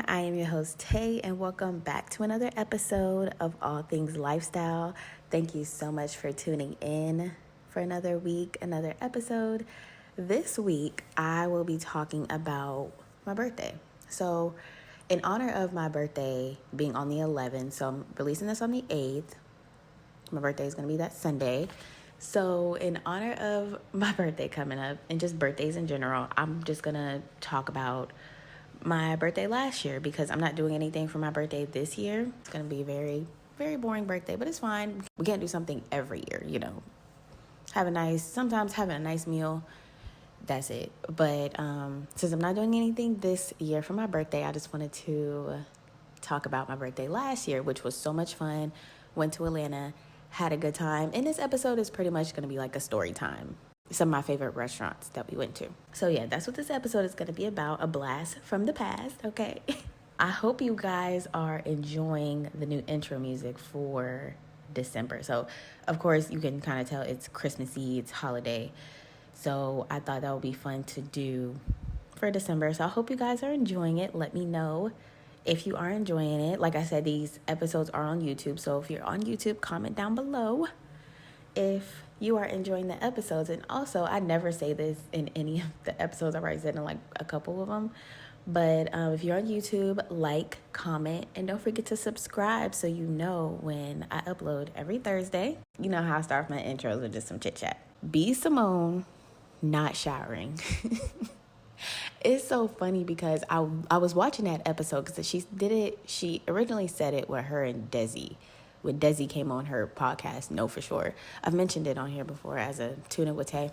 I am your host, Tay, and welcome back to another episode of All Things Lifestyle. Thank you so much for tuning in for another week, another episode. This week, I will be talking about my birthday. So, in honor of my birthday being on the 11th, so I'm releasing this on the 8th. My birthday is going to be that Sunday. So in honor of my birthday coming up and just birthdays in general, I'm just going to talk about my birthday last year because I'm not doing anything for my birthday this year. It's going to be a very, very boring birthday, but it's fine. We can't do something every year, sometimes having a nice meal. That's it. But since I'm not doing anything this year for my birthday, I just wanted to talk about my birthday last year, which was so much fun. Went to Atlanta, had a good time. And this episode is pretty much going to be like a story time. Some of my favorite restaurants that we went to. So yeah, that's what this episode is going to be about. A blast from the past, okay? I hope you guys are enjoying the new intro music for December. So, of course, you can kind of tell it's Christmassy, it's holiday. So I thought that would be fun to do for December. So I hope you guys are enjoying it. Let me know if you are enjoying it. Like I said, these episodes are on YouTube. So if you're on YouTube, comment down below if you are enjoying the episodes. And also, I never say this in any of the episodes. I've already said in like a couple of them. But if you're on YouTube, like, comment, and don't forget to subscribe so you know when I upload every Thursday. You know how I start my intros with just some chit chat. B. Simone not showering. It's so funny because I was watching that episode because she originally said it with her and Desi. When Desi came on her podcast, Know For Sure. I've mentioned it on here before as a Tuna with Tay.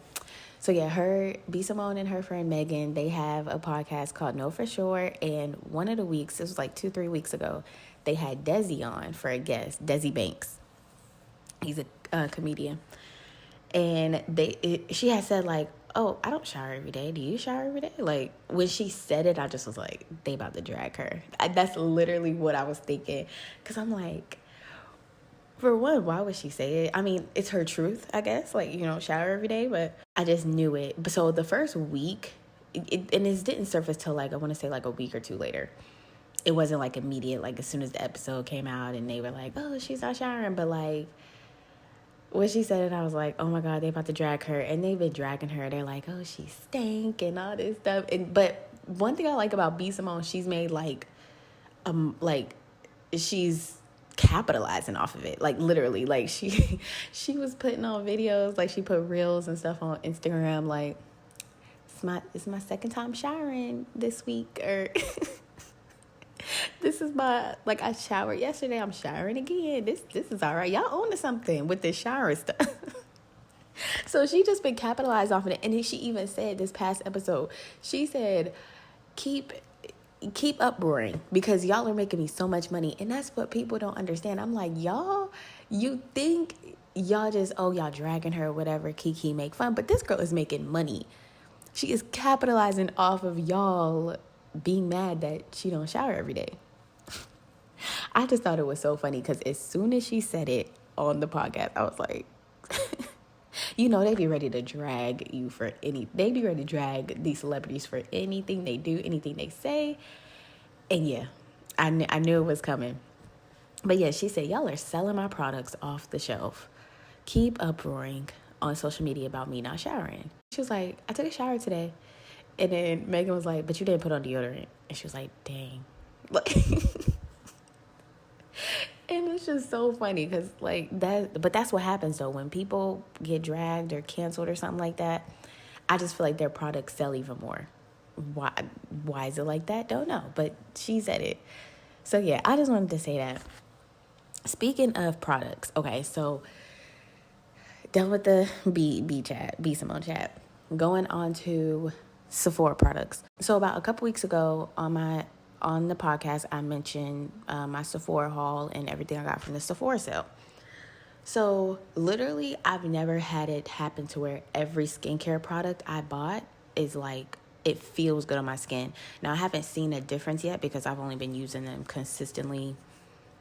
So yeah, B. Simone and her friend Megan, they have a podcast called Know For Sure. And one of the weeks, this was like 2-3 weeks ago, they had Desi on for a guest, Desi Banks. He's a comedian. And she had said like, oh, I don't shower every day. Do you shower every day? Like, when she said it, I just was like, they about to drag her. That's literally what I was thinking. Because I'm like, for one, why would she say it? I mean, it's her truth, I guess. Like, shower every day. But I just knew it. So the first week, and it didn't surface till like, I want to say like a week or two later. It wasn't like immediate, like as soon as the episode came out and they were like, oh, she's not showering. But like, when she said it, I was like, oh my God, they about to drag her. And they've been dragging her. They're like, oh, she stank and all this stuff. But one thing I like about B. Simone, she's made like she's capitalizing off of it. Like literally, like she was putting on videos, like she put reels and stuff on Instagram. Like, it's my second time showering this week, or this is I showered yesterday. I'm showering again. This is all right. Y'all own to something with this shower stuff. So she just been capitalized off of it. And then she even said this past episode, she said, keep uproaring because y'all are making me so much money. And that's what people don't understand. I'm like, y'all, you think y'all just, y'all dragging her or whatever, Kiki make fun. But this girl is making money. She is capitalizing off of y'all being mad that she don't shower every day. I just thought it was so funny because as soon as she said it on the podcast, I was like, they be ready to drag you for they be ready to drag these celebrities for anything they do, anything they say. And yeah, I knew it was coming. But yeah, she said, y'all are selling my products off the shelf. Keep uproaring on social media about me not showering. She was like, I took a shower today. And then Megan was like, but you didn't put on deodorant. And she was like, dang. And it's just so funny because but that's what happens though. When people get dragged or canceled or something like that, I just feel like their products sell even more. Why is it like that? Don't know. But she said it. So yeah, I just wanted to say that. Speaking of products, okay, so done with the B Simone chat. Going on to Sephora products. So about a couple weeks ago on the podcast, I mentioned my Sephora haul and everything I got from the Sephora sale. So literally, I've never had it happen to where every skincare product I bought is like, it feels good on my skin. Now, I haven't seen a difference yet because I've only been using them consistently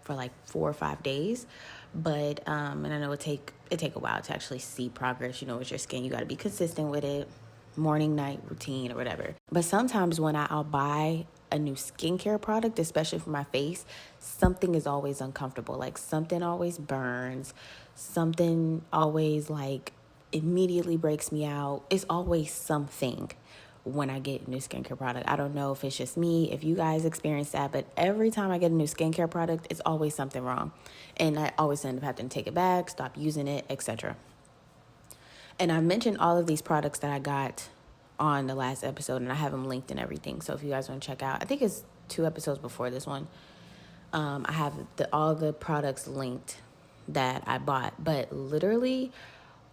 for like 4 or 5 days. But, and I know it take a while to actually see progress, with your skin. You got to be consistent with it. Morning, night routine or whatever. But sometimes when I'll buy a new skincare product, especially for my face, something is always uncomfortable. Like something always burns, something always like immediately breaks me out. It's always something when I get a new skincare product. I don't know if it's just me, if you guys experience that, but every time I get a new skincare product, it's always something wrong. And I always end up having to take it back, stop using it, etc. And I mentioned all of these products that I got on the last episode, and I have them linked and everything. So if you guys want to check out, I think it's 2 episodes before this one, I have all the products linked that I bought. But literally,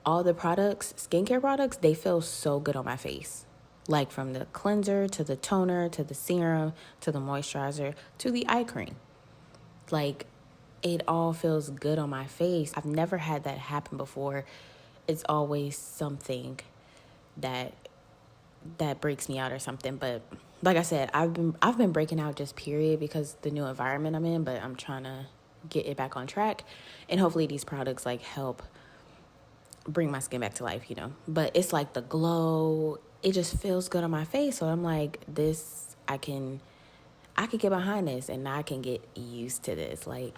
all the products, skincare products, they feel so good on my face. Like from the cleanser to the toner to the serum to the moisturizer to the eye cream. Like, it all feels good on my face. I've never had that happen before. It's always something that breaks me out or something. But like I said, I've been breaking out just period because the new environment I'm in, but I'm trying to get it back on track. And hopefully these products like help bring my skin back to life, But it's like the glow, it just feels good on my face. So I'm like, this, I can get behind this and I can get used to this. Like,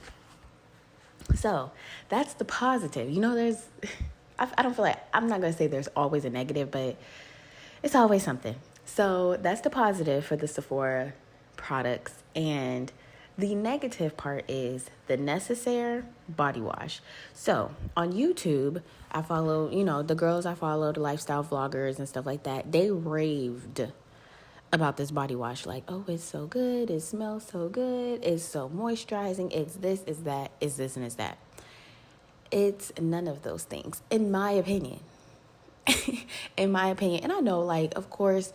so that's the positive. There's, I don't feel like, I'm not going to say there's always a negative, but it's always something. So that's the positive for the Sephora products. And the negative part is the Necessaire body wash. So on YouTube, I follow, the girls I follow, the lifestyle vloggers and stuff like that. They raved about this body wash. Like, oh, it's so good. It smells so good. It's so moisturizing. It's this, it's that, it's this, and it's that. It's none of those things, in my opinion. In my opinion. And I know, like, of course,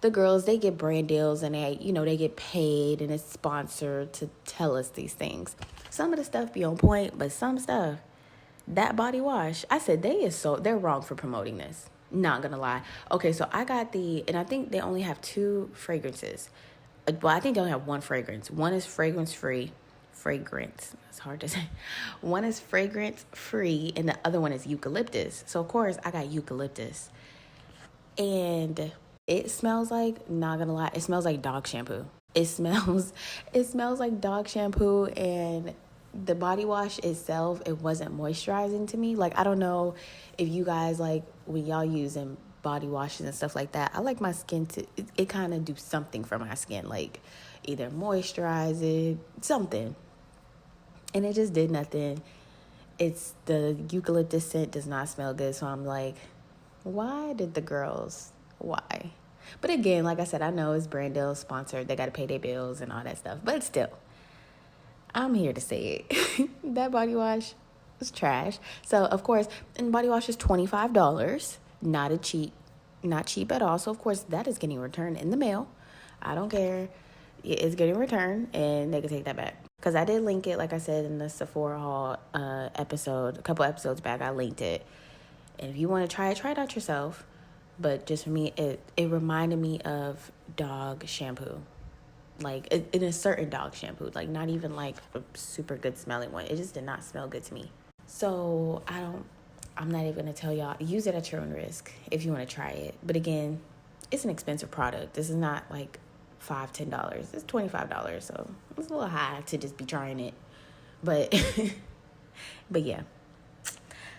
the girls, they get brand deals and they get paid and it's sponsored to tell us these things. Some of the stuff be on point, but some stuff, that body wash, I said they're wrong for promoting this. Not gonna lie. Okay, so I got and I think they only have 2 fragrances. Well, I think they only have 1 fragrance. One is fragrance. It's hard to say. One is fragrance free and the other one is eucalyptus. So of course I got eucalyptus. And it smells like, not gonna lie, it smells like dog shampoo. It smells like dog shampoo, and the body wash itself, it wasn't moisturizing to me. Like, I don't know if you guys, like, when y'all using body washes and stuff like that, I like my skin to, it kind of do something for my skin, like either moisturize it, something. And it just did nothing. It's the eucalyptus scent does not smell good. So I'm like, why? But again, like I said, I know it's brand deal sponsored. They got to pay their bills and all that stuff. But still, I'm here to say it. That body wash is trash. So, of course, and body wash is $25. Not cheap at all. So, of course, that is getting returned in the mail. I don't care. It's getting returned, and they can take that back. Because I did link it, like I said, in the Sephora haul episode. A couple episodes back, I linked it. And if you want to try it out yourself. But just for me, it reminded me of dog shampoo. Like, in a certain dog shampoo. Like, not even, like, a super good smelling one. It just did not smell good to me. So, I'm not even going to tell y'all. Use it at your own risk if you want to try it. But again, it's an expensive product. This is not, like, $5, $10. It's $25. So, it's a little high to just be trying it. But, but yeah.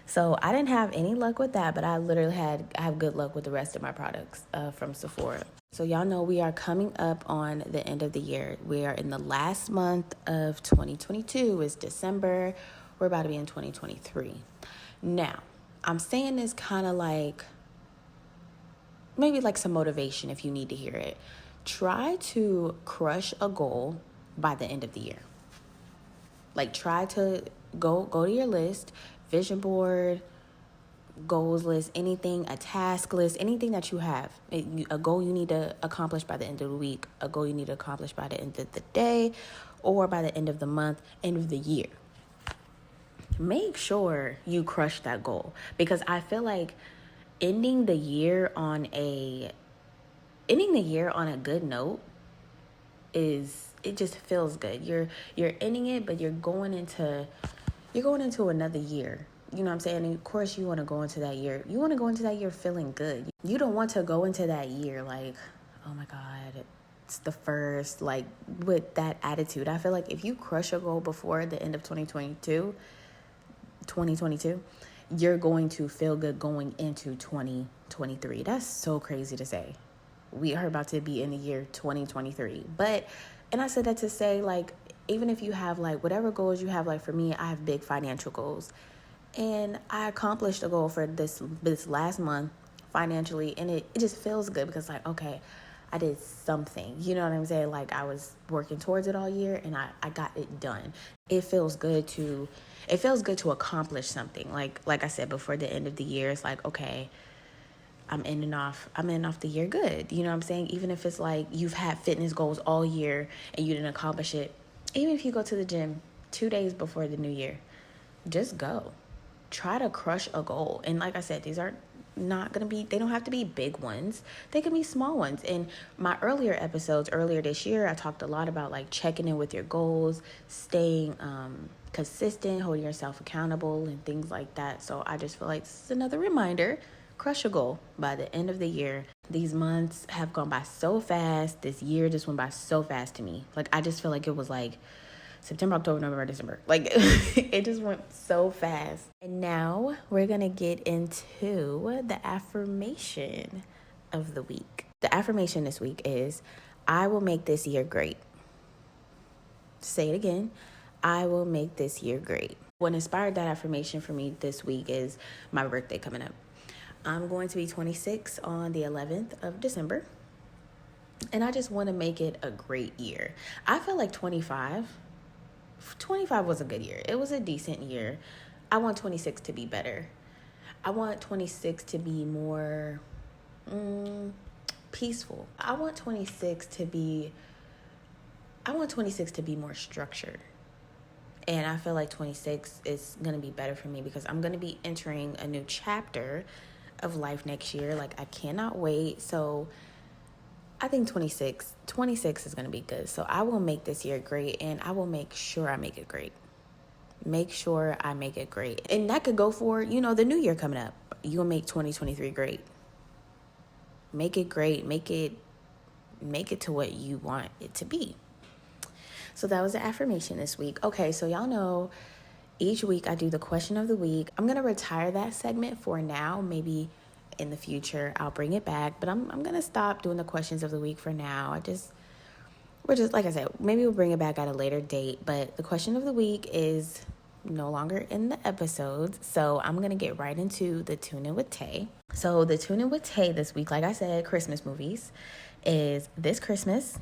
So I didn't have any luck with that, but I literally have good luck with the rest of my products from Sephora. So y'all know we are coming up on the end of the year. We are in the last month of 2022. It's December. We're about to be in 2023. Now, I'm saying this kind of like, maybe like some motivation if you need to hear it. Try to crush a goal by the end of the year. Like, try to go to your list, vision board, goals list, anything, a task list, anything that you have, a goal you need to accomplish by the end of the week, a goal you need to accomplish by the end of the day, or by the end of the month, end of the year. Make sure you crush that goal, because I feel like ending the year on a good note it just feels good. You're ending it, but you're going into another year. You know what I'm saying? And of course you want to go into that year. You want to go into that year feeling good. You don't want to go into that year like, oh my God, the first, like, with that attitude. I feel like if you crush a goal before the end of 2022, you're going to feel good going into 2023. That's so crazy to say. We are about to be in the year 2023. And I said that to say, like, even if you have, like, whatever goals you have, like, for me, I have big financial goals. And I accomplished a goal for this last month financially. And it just feels good because, like, okay, I did something. You know what I'm saying? Like, I was working towards it all year and I got it done. It feels good to accomplish something. Like I said, before the end of the year, it's like, okay, I'm ending off the year good. You know what I'm saying? Even if it's like you've had fitness goals all year and you didn't accomplish it. Even if you go to the gym 2 days before the new year, just go. Try to crush a goal. And like I said, these are not going to be, they don't have to be big ones. They can be small ones. In my earlier episodes, earlier this year, I talked a lot about like checking in with your goals, staying consistent, holding yourself accountable and things like that. So I just feel like this is another reminder. Crush a goal by the end of the year. These months have gone by so fast. This year just went by so fast to me. Like, I just feel like it was like September, October, November, December. Like, it just went so fast. And now we're going to get into the affirmation of the week. The affirmation this week is, I will make this year great. Say it again. I will make this year great. What inspired that affirmation for me this week is my birthday coming up. I'm going to be 26 on the 11th of December. And I just want to make it a great year. I feel like 25 was a good year. It was a decent year. I want 26 to be better. I want 26 to be more peaceful. I want 26 to be more structured. And I feel like 26 is going to be better for me because I'm going to be entering a new chapter of life next year. Like, I cannot wait. So I think 26 is going to be good. So I will make this year great, and I will make sure I make it great. Make sure I make it great. And that could go for, the new year coming up. You'll make 2023 great. Make it great. Make it to what you want it to be. So that was the affirmation this week. Okay, so y'all know each week I do the question of the week. I'm going to retire that segment for now. Maybe in the future I'll bring it back, but I'm going to stop doing the questions of the week for now. We're just, like I said, maybe we'll bring it back at a later date, but the question of the week is no longer in the episodes. So I'm going to get right into the Tune In with Tay. So the Tune In with Tay this week, like I said, Christmas movies, is This Christmas,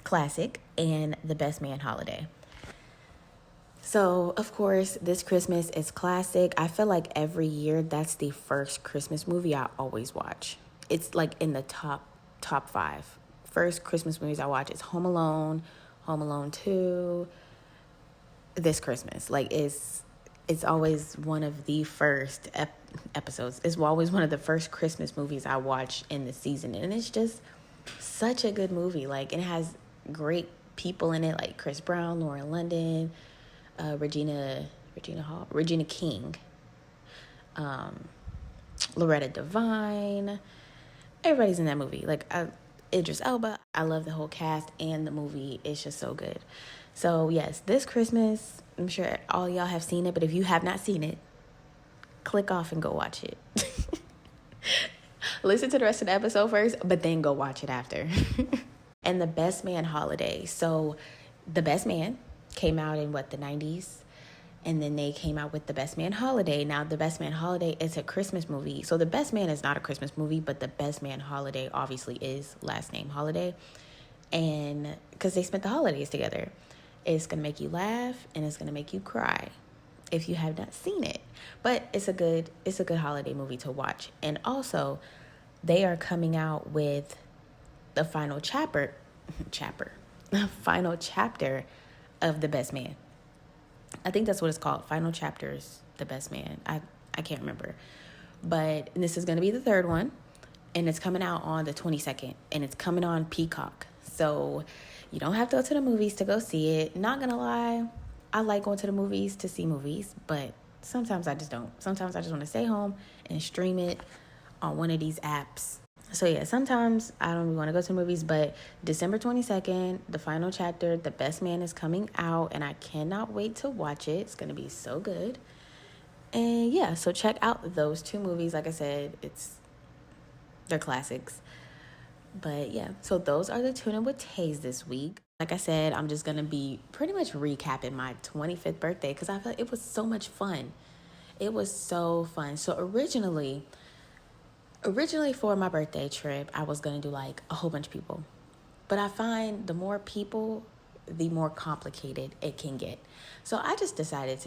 Classic, and The Best Man Holiday. So, of course, This Christmas is classic. I feel like every year that's the first Christmas movie I always watch. It's like in the top 5. First Christmas movies I watch is Home Alone, Home Alone 2, This Christmas. Like, it's always one of the first episodes. It's always one of the first Christmas movies I watch in the season. And it's just such a good movie. Like, it has great people in it, like Chris Brown, Lauren London, Regina King, Loretta Devine. Everybody's in that movie. Like, Idris Elba. I love the whole cast, and the movie is just so good. So yes, This Christmas, I'm sure all y'all have seen it, but if you have not seen it, click off and go watch it. Listen to the rest of the episode first, but then go watch it after. And The Best Man Holiday. So The Best Man came out in the 90s, and then they came out with The Best Man Holiday. Now, The Best Man Holiday is a Christmas movie. So The Best Man is not a Christmas movie, but The Best Man Holiday obviously is last name Holiday. And because they spent the holidays together. It's going to make you laugh and it's going to make you cry if you have not seen it. But it's a good holiday movie to watch. And also, they are coming out with the final chapter of The Best Man. I think that's what it's called. Final chapters, The Best Man. I can't remember. But this is going to be the third one. And it's coming out on the 22nd. And it's coming on Peacock. So you don't have to go to the movies to go see it. Not going to lie, I like going to the movies to see movies. But sometimes I just don't. Sometimes I just want to stay home and stream it on one of these apps. So yeah, sometimes I don't want to go to the movies, but December 22nd, the final chapter, The Best Man, is coming out, and I cannot wait to watch it. It's going to be so good. And yeah, so check out those two movies. Like I said, they're classics. But yeah, so those are the tune in with Tays this week. Like I said, I'm just going to be pretty much recapping my 25th birthday because I felt it was so much fun. It was so fun. So originally for my birthday trip, I was going to do like a whole bunch of people. But I find the more people, the more complicated it can get. So I just decided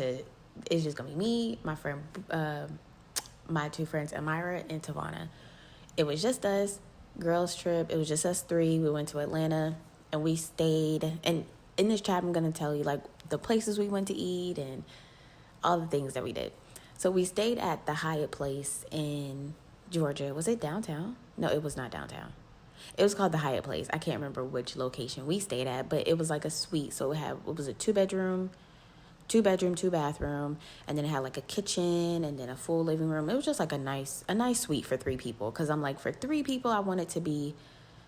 it's just going to be me, my friend, my two friends, Amira and Tavana. It was just us, girls trip. It was just us three. We went to Atlanta and we stayed. And in this chat, I'm going to tell you like the places we went to eat and all the things that we did. So we stayed at the Hyatt Place in Georgia. Was it downtown? No, it was not downtown. It was called the Hyatt Place. I can't remember which location we stayed at, but it was like a suite. So it was a two bedroom, two bathroom, and then it had like a kitchen and then a full living room. It was just like a nice suite for three people. Cause I'm like, for three people, I want it to be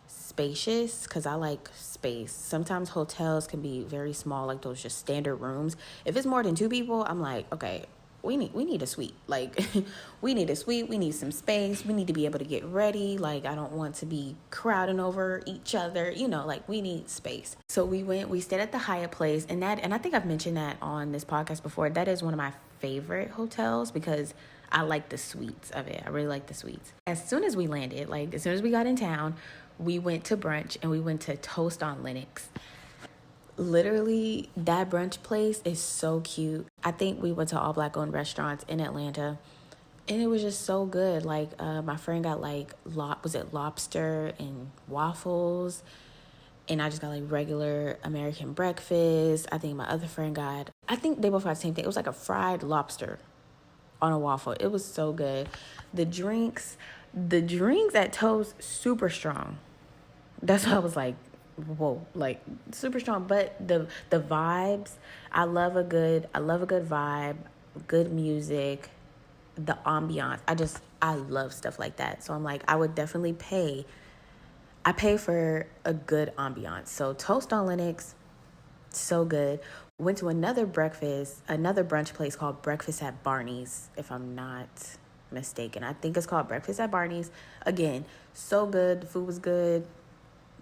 spacious because I like space. Sometimes hotels can be very small, like those just standard rooms. If it's more than two people, I'm like, okay, we need a suite. Like we need a suite, we need some space, we need to be able to get ready. Like I don't want to be crowding over each other, like we need space. So we stayed at the Hyatt Place, and I think I've mentioned that on this podcast before. That is one of my favorite hotels because I like the suites of it. I really like the suites. As soon as we landed, like as soon as we got in town, we went to brunch and we went to Toast on Lenox. Literally, that brunch place is so cute. I think we went to all Black owned restaurants in Atlanta and it was just so good. Like my friend got like lobster and waffles, and I just got like regular American breakfast. I think my other friend I think they both got the same thing. It was like a fried lobster on a waffle. It was so good. The drinks at Toast, super strong. That's why I was like, whoa, like super strong. But the vibes, I love a good vibe, good music, the ambiance. I love stuff like that. So I'm like, I would definitely I pay for a good ambiance. So Toast on Lenox, so good. Went to another brunch place called Breakfast at Barney's, if I'm not mistaken. I think it's called Breakfast at Barney's. Again, so good. The food was good.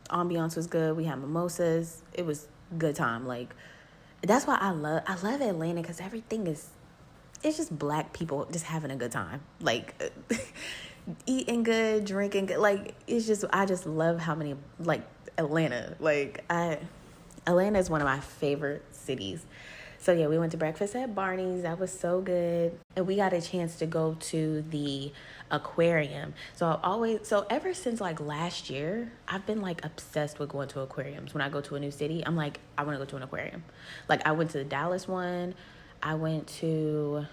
Ambiance was good. We had mimosas. It was good time. Like that's why I love Atlanta because it's just Black people just having a good time. Like eating good, drinking good. Like I just love how many like Atlanta. Atlanta is one of my favorite cities. So yeah, we went to Breakfast at Barney's. That was so good. And we got a chance to go to the aquarium. So ever since like last year, I've been like obsessed with going to aquariums. When I go to a new city, I'm like, I want to go to an aquarium. Like I went to the Dallas one. I feel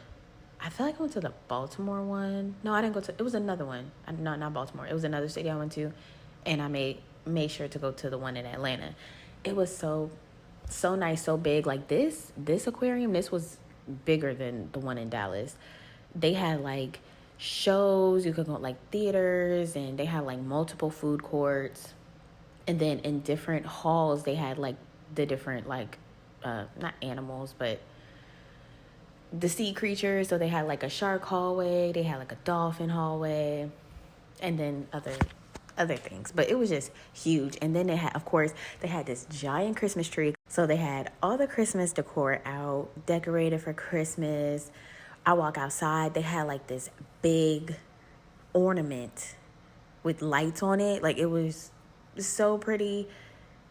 like I went to the Baltimore one. No, I didn't go to, it was another one. No, not Baltimore. It was another city I went to. And I made sure to go to the one in Atlanta. It was so nice, so big. Like this aquarium, this was bigger than the one in Dallas. They had like shows, you could go like theaters, and they had like multiple food courts. And then in different halls, they had like the different like not animals, but the sea creatures. So they had like a shark hallway, they had like a dolphin hallway, and then other things. But it was just huge. And then they had this giant Christmas tree. So they had all the Christmas decor out, decorated for Christmas. I walk outside, they had like this big ornament with lights on it. Like it was so pretty,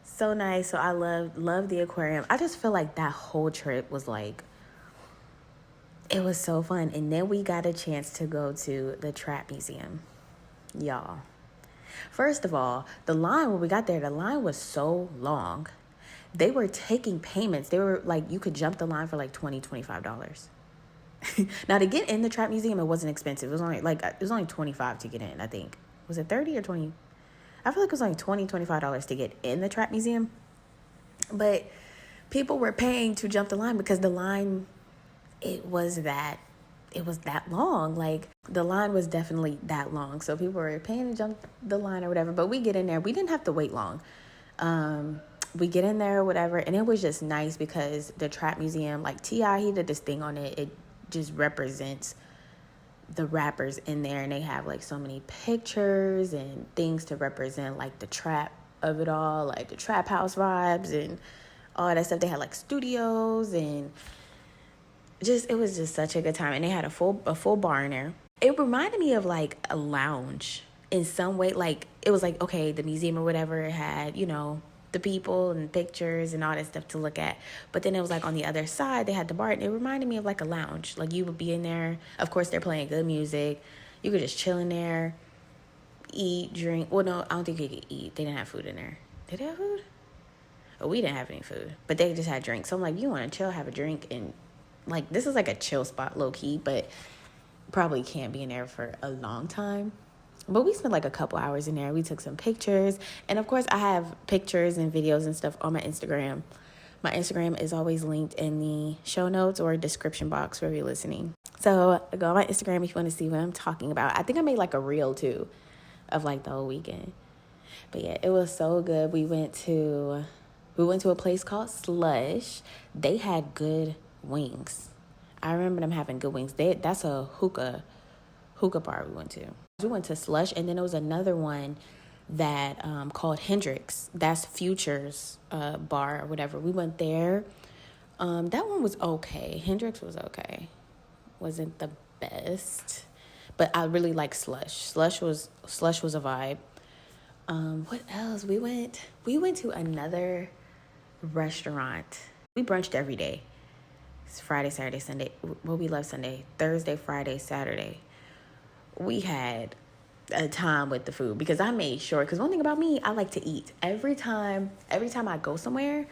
so nice. So I love the aquarium. I just feel like that whole trip was like, it was so fun. And then we got a chance to go to the Trap Museum. Y'all. First of all, when we got there, the line was so long. They were taking payments. They were like, you could jump the line for like $20, $25. Now to get in the Trap Museum, it wasn't expensive. It was only $25 to get in, I think. Was it 30 or 20? I feel like it was only $20, $25 to get in the Trap Museum. But people were paying to jump the line because the line, it was that long. Like The line was definitely that long, so people were paying to jump the line or whatever. But we get in there. We didn't have to wait long. We get in there or whatever, and it was just nice because the Trap Museum, like T.I., he did this thing on it. It just represents the rappers in there, and they have like so many pictures and things to represent like the trap of it all, like the trap house vibes and all that stuff. They had like studios, and it was just such a good time. And they had a full bar in there. It reminded me of like a lounge in some way. Like it was like, okay, the museum or whatever, it had, the people and pictures and all that stuff to look at. But then it was like on the other side, they had the bar, and it reminded me of like a lounge. Like you would be in there. Of course, they're playing good music. You could just chill in there, eat, drink. Well, no, I don't think you could eat. They didn't have food in there. Did they have food? Oh, we didn't have any food, but they just had drinks. So I'm like, you want to chill, have a drink, and like this is like a chill spot, low key, but probably can't be in there for a long time. But we spent like a couple hours in there. We took some pictures. And of course, I have pictures and videos and stuff on my Instagram. My Instagram is always linked in the show notes or description box wherever you're listening. So go on my Instagram if you want to see what I'm talking about. I think I made like a reel too of like the whole weekend. But yeah, it was so good. We went to a place called Slush. They had good wings. I remember them having good wings. That's a hookah bar we went to. We went to Slush, and then there was another one that called Hendrix. That's Future's bar or whatever. We went there. That one was okay. Hendrix was okay. Wasn't the best, but I really like Slush. Slush was a vibe. What else? We went to another restaurant. We brunched every day. It's Friday, Saturday, Sunday. Well, we love Sunday. Thursday, Friday, Saturday. We had a time with the food because I made sure, because one thing about me, I like to eat. Every time I go somewhere,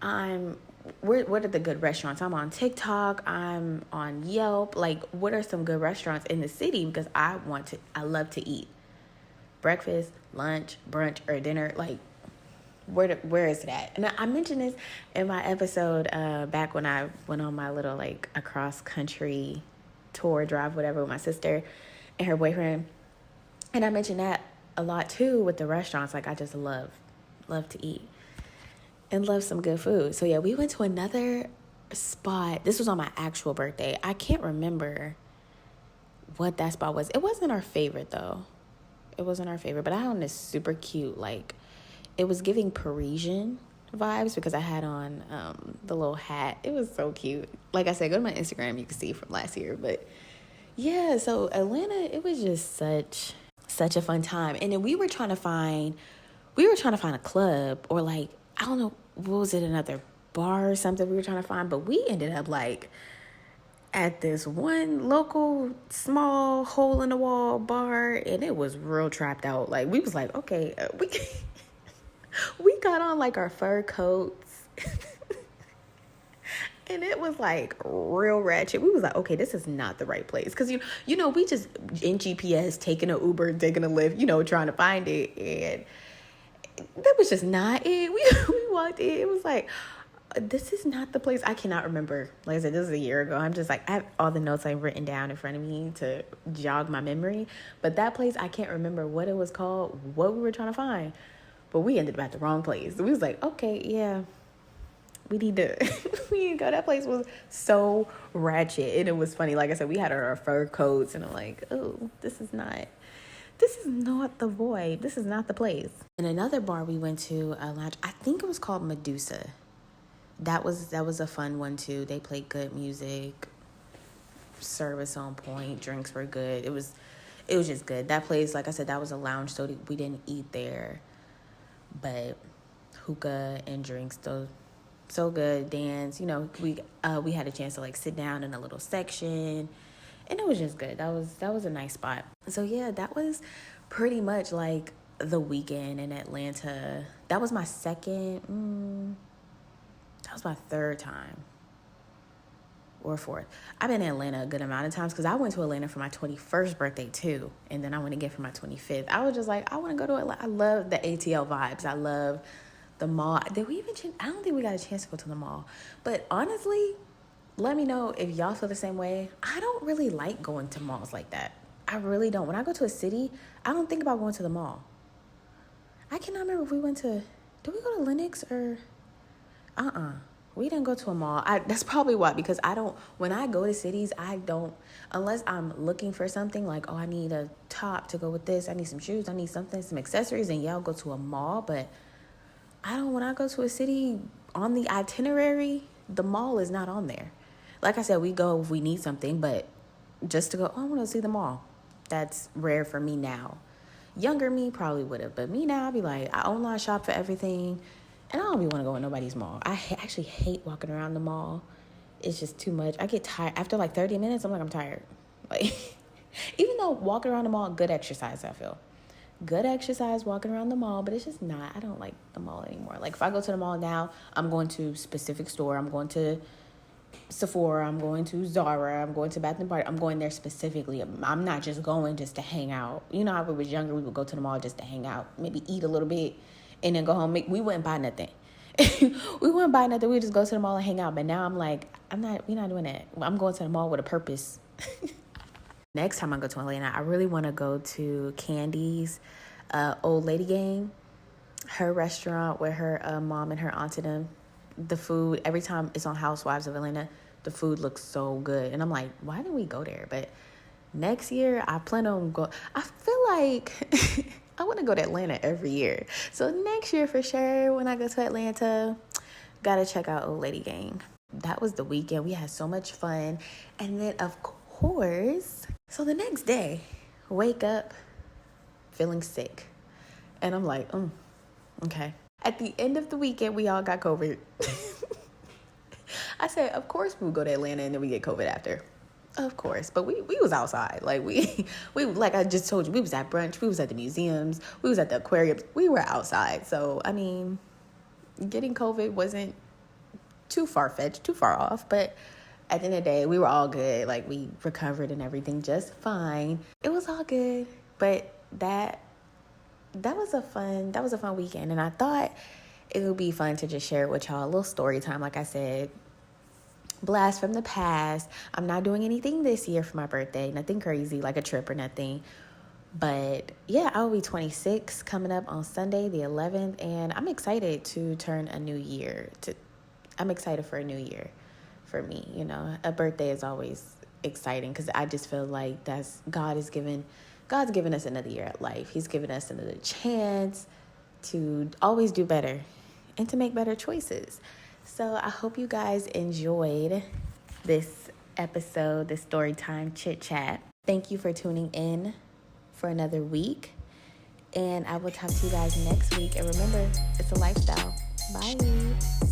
what are the good restaurants? I'm on TikTok, I'm on Yelp. Like, what are some good restaurants in the city? Because I love to eat. Breakfast, lunch, brunch, or dinner. Like, where is it at? And I mentioned this in my episode back when I went on my little like across country tour drive, whatever, with my sister and her boyfriend. And I mentioned that a lot too with the restaurants. Like I just love to eat and love some good food. So yeah, we went to another spot. This was on my actual birthday. I can't remember what that spot was. It wasn't our favorite though. It wasn't our favorite, but I had this super cute, like it was giving Parisian vibes because I had on the little hat. It was so cute. Like I said, go to my Instagram. You can see from last year. But yeah, so Atlanta, it was just such a fun time. And then we were trying to find a club or like, I don't know, what was it, another bar or something we were trying to find. But we ended up like at this one local small hole in the wall bar, and it was real trapped out. Like we was like, okay, we got on like our fur coats and it was like real ratchet. We was like, okay, this is not the right place. Cause you know, we just in GPS taking an Uber, taking a Lyft, trying to find it. And that was just not it. We walked in, it was like, this is not the place. I cannot remember. Like I said, this is a year ago. I'm just like, I have all the notes I've written down in front of me to jog my memory. But that place, I can't remember what it was called, what we were trying to find. But we ended up at the wrong place. We was like, okay, yeah, we need to go. That place was so ratchet. And it was funny. Like I said, we had our fur coats. And I'm like, oh, this is not the void. This is not the place. And another bar we went to, a lounge, I think it was called Medusa. That was a fun one too. They played good music, service on point, drinks were good. It was just good. That place, like I said, that was a lounge, so we didn't eat there. But hookah and drinks, though, so good. Dance, we had a chance to like sit down in a little section, and it was just good. That was a nice spot. So yeah, that was pretty much like the weekend in Atlanta. That was my third time or fourth. I've been in Atlanta a good amount of times because I went to Atlanta for my 21st birthday too. And then I went again for my 25th. I was just like, I want to go to Atlanta. I love the ATL vibes. I love the mall. I don't think we got a chance to go to the mall. But honestly, let me know if y'all feel the same way. I don't really like going to malls like that. I really don't. When I go to a city, I don't think about going to the mall. I cannot remember if we went to, did we go to Lenox or, we didn't go to a mall. That's probably why, because when I go to cities, I don't, unless I'm looking for something like, oh, I need a top to go with this. I need some shoes. I need something, some accessories. And yeah, I'll go to a mall. But when I go to a city on the itinerary, the mall is not on there. Like I said, we go if we need something, but just to go, oh, I want to see the mall. That's rare for me now. Younger me probably would have, but me now, I'll be like, I online shop for everything, and I don't be want to go in nobody's mall. I actually hate walking around the mall. It's just too much. I get tired. After like 30 minutes, I'm tired. Like, even though walking around the mall, good exercise, I feel. Good exercise walking around the mall, but it's just not. I don't like the mall anymore. Like, if I go to the mall now, I'm going to a specific store. I'm going to Sephora, I'm going to Zara, I'm going to Bath and Body. I'm going there specifically. I'm not just going just to hang out. You know how when we was younger, we would go to the mall just to hang out, maybe eat a little bit, and then go home. We wouldn't buy nothing. We wouldn't buy nothing. We just go to the mall and hang out. But now I'm like, we're not doing that. I'm going to the mall with a purpose. Next time I go to Atlanta, I really want to go to Candy's Old Lady Gang, her restaurant where her mom and her aunt and them. The food, every time it's on Housewives of Atlanta, the food looks so good. And I'm like, why didn't we go there? But next year, I plan on going. I feel like I want to go to Atlanta every year. So next year, for sure, when I go to Atlanta, got to check out Old Lady Gang. That was the weekend. We had so much fun. And then, of course, so the next day, wake up feeling sick. And I'm like, okay. At the end of the weekend, we all got COVID. I said, of course we'll go to Atlanta and then we get COVID after. Of course. But we was outside. Like we like I just told you, we was at brunch. We was at the museums. We was at the aquariums. We were outside. So, I mean, getting COVID wasn't too far-fetched, too far off. But at the end of the day, we were all good. Like, we recovered and everything just fine. It was all good. But that was a fun weekend, and I thought it would be fun to just share it with y'all, a little story time. Like I said, blast from the past. I'm not doing anything this year for my birthday, nothing crazy like a trip or nothing, but yeah, I'll be 26 coming up on Sunday the 11th, and I'm excited to turn a new year. I'm excited for a new year for me. You know, a birthday is always exciting because I just feel like God's given us another year at life. He's given us another chance to always do better and to make better choices. So I hope you guys enjoyed this episode, this story time chit chat. Thank you for tuning in for another week. And I will talk to you guys next week. And remember, it's a lifestyle. Bye.